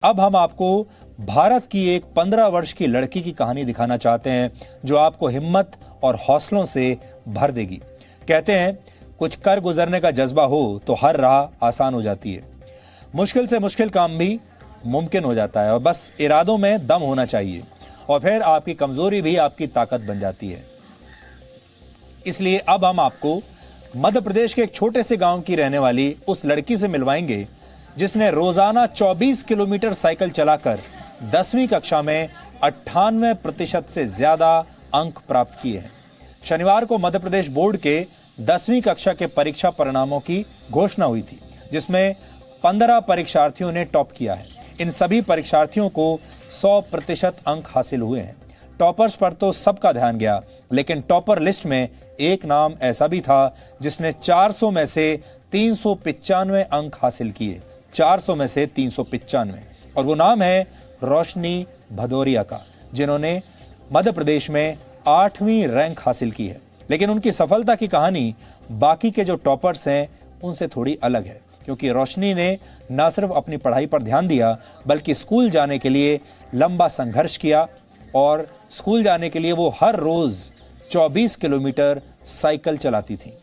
अब हम आपको भारत की एक 15 वर्ष की लड़की की कहानी दिखाना चाहते हैं जो आपको हिम्मत और हौसलों से भर देगी। कहते हैं कुछ कर गुजरने का जज्बा हो तो हर राह आसान हो जाती है, मुश्किल से मुश्किल काम भी मुमकिन हो जाता है और बस इरादों में दम होना चाहिए और फिर आपकी कमजोरी भी आपकी ताकत बन जाती है। इसलिए अब हम आपको मध्य प्रदेश के एक छोटे से गांव की रहने वाली उस लड़की से मिलवाएंगे जिसने रोजाना 24 किलोमीटर साइकिल चलाकर 10वीं कक्षा में 98% से ज्यादा अंक प्राप्त किए हैं। शनिवार को मध्य प्रदेश बोर्ड के 10वीं कक्षा के परीक्षा परिणामों की घोषणा हुई थी, जिसमें 15 परीक्षार्थियों ने टॉप किया है। इन सभी परीक्षार्थियों को 100% अंक हासिल हुए हैं। टॉपर्स पर तो सबका ध्यान गया, लेकिन टॉपर लिस्ट में एक नाम ऐसा भी था जिसने 400 में से 395 अंक हासिल किए। 400 में से 395, और वो नाम है रोशनी भदौरिया का, जिन्होंने मध्य प्रदेश में 8वीं रैंक हासिल की है। लेकिन उनकी सफलता की कहानी बाकी के जो टॉपर्स हैं उनसे थोड़ी अलग है, क्योंकि रोशनी ने न सिर्फ अपनी पढ़ाई पर ध्यान दिया बल्कि स्कूल जाने के लिए लंबा संघर्ष किया और स्कूल जाने के लिए वो हर रोज 24 किलोमीटर साइकिल चलाती थी।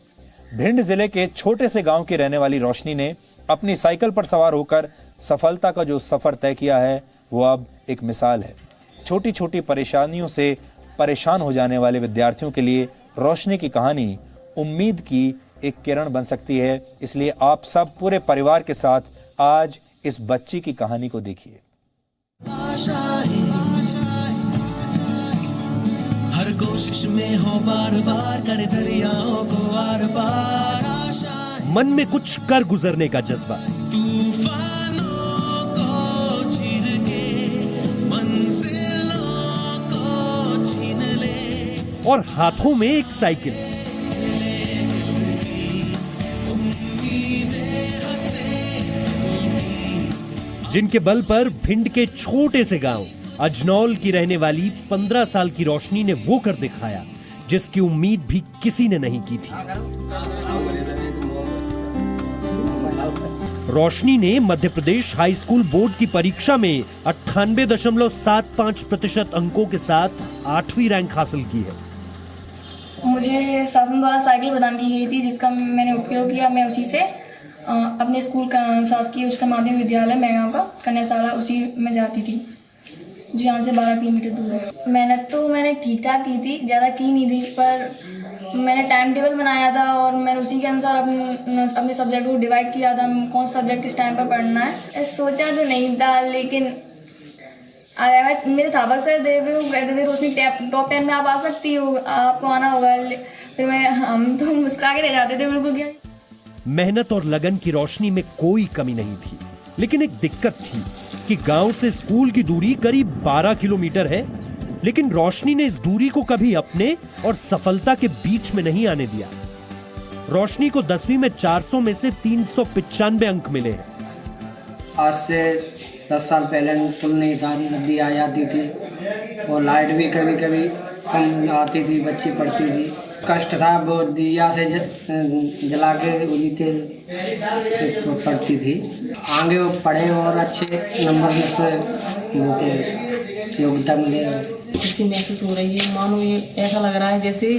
भिंड जिले के छोटे से गांव की रहने वाली रोशनी ने अपनी साइकिल पर सवार होकर सफलता का जो सफर तय किया है वो अब एक मिसाल है। छोटी छोटी परेशानियों से परेशान हो जाने वाले विद्यार्थियों के लिए रोशनी की कहानी उम्मीद की एक किरण बन सकती है। इसलिए आप सब पूरे परिवार के साथ आज इस बच्ची की कहानी को देखिए। हर कोशिश में हो बार बार कर दरियाओं को आर पार, मन में कुछ कर गुजरने का जज्बा, तूफानों को चीर के मंजिलों को छीन ले, और हाथों में एक साइकिल। जिनके बल पर भिंड के छोटे से गांव अजनौल की रहने वाली 15 साल की रोशनी ने वो कर दिखाया जिसकी उम्मीद भी किसी ने नहीं की थी। रोशनी ने Madhya Pradesh high school board की परीक्षा में 98.75% अंकों के साथ 8वीं रैंक हासिल की है। मुझे शासन द्वारा साइकिल प्रदान की गई थी, जिसका मैंने उपयोग किया। मैं उसी से अपने स्कूल का शासकीय उच्चतर माध्यमिक विद्यालय मैगांव का कन्याशाला उसी में जाती थी, जो यहाँ से 12 किलोमीटर दूर है। मेहनत तो मैंने ठीक ठाक की थी, ज़्यादा की नहीं थी, पर मैंने टाइम टेबल बनाया था और मैंने उसी के अनुसार अपने सब्जेक्ट को डिवाइड किया था, कौन सा सब्जेक्ट किस टाइम पर पढ़ना है। सोचा तो नहीं था, लेकिन मेरे थापक सर थे, वो कहते थे रोशनी टॉप 10 में आप आ सकती हो, आपको आना होगा। फिर हम तो मुस्कुरा के रह जाते थे बिल्कुल। क्या मेहनत और लगन की रोशनी में कोई कमी नहीं थी, लेकिन एक दिक्कत थी कि गांव से स्कूल की दूरी करीब 12 किलोमीटर है। लेकिन रोशनी ने इस दूरी को कभी अपने और सफलता के बीच में नहीं आने दिया। रोशनी को 10वीं में 400 में से 395 अंक मिले हैं। आज से 10 साल पहले पुल नहीं था, नदी आ जाती थी और लाइट भी कभी कभी कम आती थी, बच्ची पढ़ती थी। कष्ट था, वो दिया से जला के उसी से पढ़ती थी। आगे वो पढ़े और अच्छे नंबर से योग्यता मिले। खुशी महसूस हो रही है, मानो ये ऐसा लग रहा है जैसे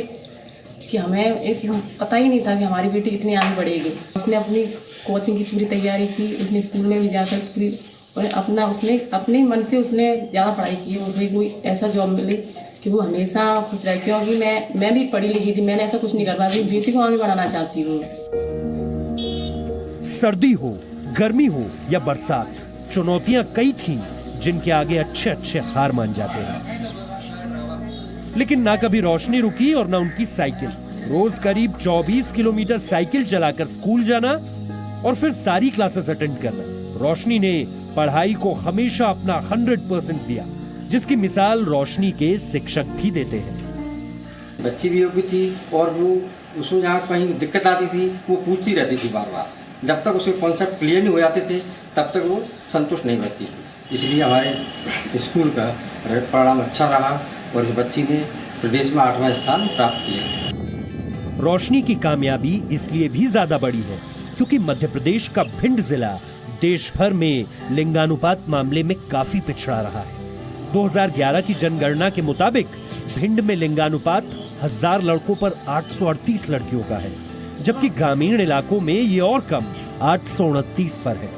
कि हमें पता ही नहीं था कि हमारी बेटी इतनी आगे बढ़ेगी। उसने अपनी कोचिंग की पूरी तैयारी की, उसने स्कूल में भी जाकर पूरी और उसने अपने मन से उसने ज़्यादा पढ़ाई की। उसे कोई ऐसा जॉब मिली कि वो हमेशा खुश रहे, क्योंकि मैं भी पढ़ी लिखी थी, मैंने ऐसा कुछ नहीं कर पाया, बेटी को आगे बढ़ाना चाहती हूँ। सर्दी हो, गर्मी हो या बरसात, चुनौतियां कई थीं जिनके आगे अच्छे अच्छे हार मान जाते हैं। लेकिन ना कभी रोशनी रुकी और ना उनकी साइकिल। रोज करीब 24 किलोमीटर साइकिल चलाकर स्कूल जाना और फिर सारी क्लासेस अटेंड करना। रोशनी ने पढ़ाई को हमेशा अपना 100% दिया, जिसकी मिसाल रोशनी के शिक्षक भी देते हैं। बच्ची भी योग्य थी और वो उसमें जहाँ कहीं दिक्कत आती थी वो पूछती रहती थी बार बार। जब तक उसके कॉन्सेप्ट क्लियर नहीं हो जाते थे तब तक वो संतुष्ट नहीं रहती थी। इसलिए हमारे स्कूल का परिणाम अच्छा रहा और इस बच्ची ने प्रदेश में 8वां स्थान प्राप्त किया। रोशनी की कामयाबी इसलिए भी ज्यादा बड़ी है क्योंकि मध्य प्रदेश का भिंड जिला देश भर में लिंगानुपात मामले में काफी पिछड़ा रहा है। 2011 की जनगणना के मुताबिक भिंड में लिंगानुपात 1000 लड़कों पर 838 लड़कियों का है, जबकि ग्रामीण इलाकों में ये और कम 829 पर है।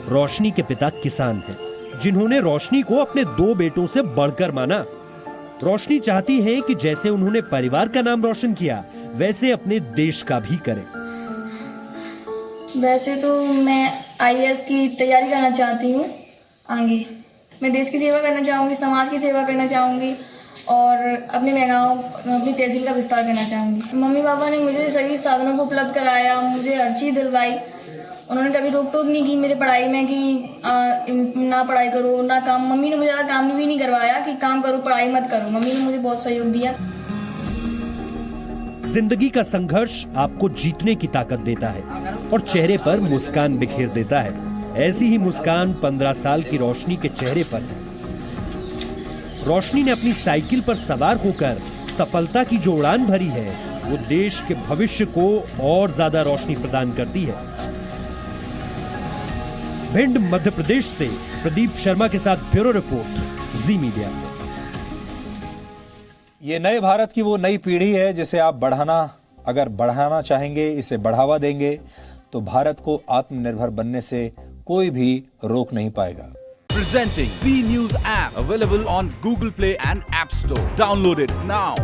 रोशनी के पिता किसान हैं, जिन्होंने रोशनी को अपने 2 बेटों से बढ़कर माना। रोशनी चाहती है कि जैसे उन्होंने परिवार का नाम रोशन किया, वैसे अपने देश का भी करें। वैसे तो मैं IAS की तैयारी करना चाहती हूँ। आगे मैं देश की सेवा करना चाहूँगी, समाज की सेवा करना चाहूँगी और अपने गाँव अपनी तहसील का विस्तार करना चाहूँगी। मम्मी पापा ने मुझे सभी साधनों को उपलब्ध कराया, मुझे हर चीज़ दिलवाई। उन्होंने कभी रोक टोक नहीं की मेरे पढ़ाई में कि ना पढ़ाई करो ना काम। मम्मी ने मुझे ज़्यादा काम भी नहीं करवाया कि काम करो पढ़ाई मत करो। मम्मी ने मुझे बहुत सहयोग दिया। जिंदगी का संघर्ष आपको जीतने की ताकत देता है और चेहरे पर मुस्कान बिखेर देता है। ऐसी ही मुस्कान 15 साल की रोशनी के चेहरे पर है। रोशनी ने अपनी साइकिल पर सवार होकर सफलता की जो उड़ान भरी है, वो देश के भविष्य को और ज्यादा रोशनी प्रदान करती है। भिंड मध्य प्रदेश से प्रदीप शर्मा के साथ ब्यूरो रिपोर्ट, जी मीडिया। ये नए भारत की वो नई पीढ़ी है जिसे आप बढ़ाना चाहेंगे, इसे बढ़ावा देंगे, तो भारत को आत्मनिर्भर बनने से कोई भी रोक नहीं पाएगा। Presenting V News app, available on Google Play and App Store. Download it now.